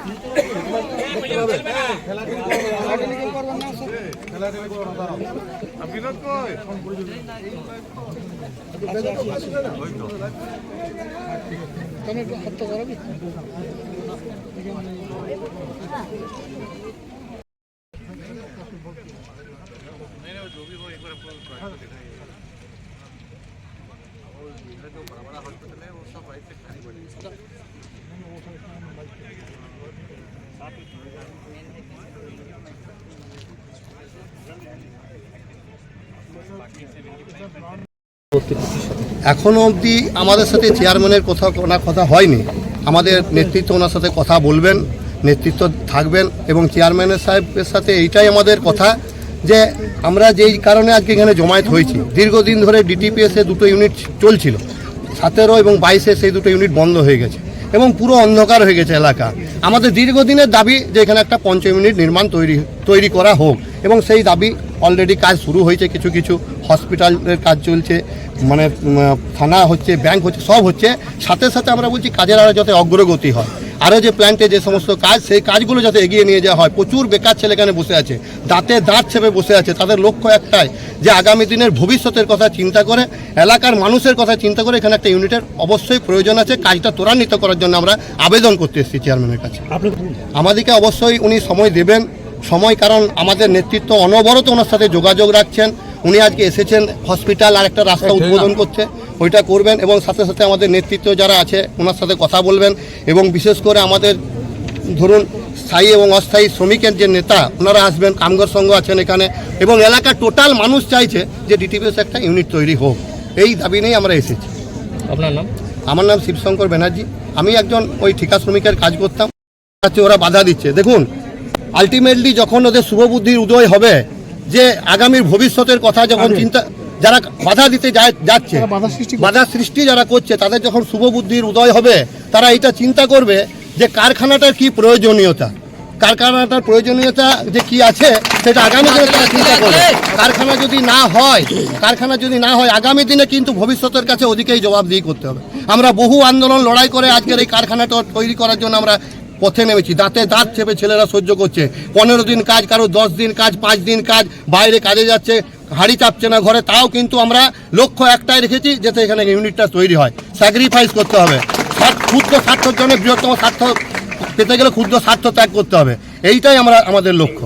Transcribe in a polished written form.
जो भी हो एक बार जो बड़ा बड़ा हॉस्पिटल है वो सब राइट से खाली पड़ी এখনো অবধি আমাদের সাথে চেয়ারম্যানের কথা হয়নি। আমাদের নেতৃত্ব ওনার সাথে কথা বলবেন, নেতৃত্ব থাকবেন এবং চেয়ারম্যানের সাহেবের সাথে এইটাই আমাদের কথা যে আমরা যেই কারণে আজকে এখানে জমায়েত হয়েছি, দীর্ঘদিন ধরে ডিটিপিএসে দুটো ইউনিট চলছিল, 17 এবং 22-এ সেই দুটো ইউনিট বন্ধ হয়ে গেছে এবং পুরো অন্ধকার হয়ে গেছে এলাকা। আমাদের দীর্ঘদিনের দাবি যে এখানে একটা পঞ্চ ইউনিট নির্মাণ তৈরি করা হোক এবং সেই দাবি অলরেডি কাজ শুরু হয়েছে। কিছু কিছু হসপিটালের কাজ চলছে, মানে থানা হচ্ছে, ব্যাংক হচ্ছে, সব হচ্ছে। সাথে সাথে আমরা বলছি কাজের আরও যাতে অগ্রগতি হয়, আরও যে প্ল্যান্টে যে সমস্ত কাজ, সেই কাজগুলো যাতে এগিয়ে নিয়ে যাওয়া হয়। প্রচুর বেকার ছেলে এখানে বসে আছে, দাঁতে দাঁত চেপে বসে আছে। তাদের লক্ষ্য একটাই যে আগামী দিনের ভবিষ্যতের কথা চিন্তা করে, এলাকার মানুষের কথা চিন্তা করে এখানে একটা ইউনিটের অবশ্যই প্রয়োজন আছে। কাজটা ত্বরান্বিত করার জন্য আমরা আবেদন করতে এসেছি চেয়ারম্যানের কাছে। আমাদেরকে অবশ্যই উনি সময় দেবেন, কারণ আমাদের নেতৃত্ব অনবরত ওনার সাথে যোগাযোগ রাখছেন। উনি আজকে এসেছেন হসপিটাল আর একটা রাস্তা উদ্বোধন করতে, ওইটা করবেন এবং সাথে সাথে আমাদের নেতৃত্ব যারা আছে ওনার সাথে কথা বলবেন এবং বিশেষ করে আমাদের ধরুন স্থায়ী এবং অস্থায়ী শ্রমিকের যে নেতা ওনারা আসবেন, কামগার সংঘ আছেন এখানে এবং এলাকার টোটাল মানুষ চাইছে যে ডিটিপিএস একটা ইউনিট তৈরি হোক। এই দাবি নিয়েই আমরা এসেছি। আপনার নাম? আমার নাম শিবশঙ্কর ব্যানার্জি। আমি একজন ওই ঠিকা শ্রমিকের কাজ করতাম। ওরা বাধা দিচ্ছে। দেখুন, আলটিমেটলি যখন ওদের শুভবুদ্ধির উদয় হবে, যে আগামীর ভবিষ্যতের কথা যখন চিন্তা, যারা বাধা দিতে যাচ্ছে, বাধা সৃষ্টি যারা করছে, তাদের যখন শুভবুদ্ধির উদয় হবে, তারা এটা চিন্তা করবে যে কারখানাটার কি প্রয়োজনীয়তা, কারখানাটার প্রয়োজনীয়তা যে কি আছে সেটা আগামী দিনে তারা চিন্তা করবে। কারখানা যদি না হয় আগামী দিনে কিন্তু ভবিষ্যতের কাছে ওদিকেই জবাবদিহি করতে হবে। আমরা বহু আন্দোলন লড়াই করে আজকের এই কারখানাটা তৈরি করার জন্য আমরা পথে নেমেছি। দাঁতে দাঁত চেপে ছেলেরা সহ্য করছে। 15 দিন কাজ, কারো 10 দিন কাজ, 5 দিন কাজ, বাইরে কাজে যাচ্ছে, হাড়ি চাপছে না ঘরে। তাও কিন্তু আমরা লক্ষ্য একটাই রেখেছি, যাতে এখানে ইউনিটটা তৈরি হয়। স্যাক্রিফাইস করতে হবে, ক্ষুদ্র স্বার্থের জন্য বৃহত্তম স্বার্থ পেতে গেলে ক্ষুদ্র স্বার্থ ত্যাগ করতে হবে। এইটাই আমাদের লক্ষ্য।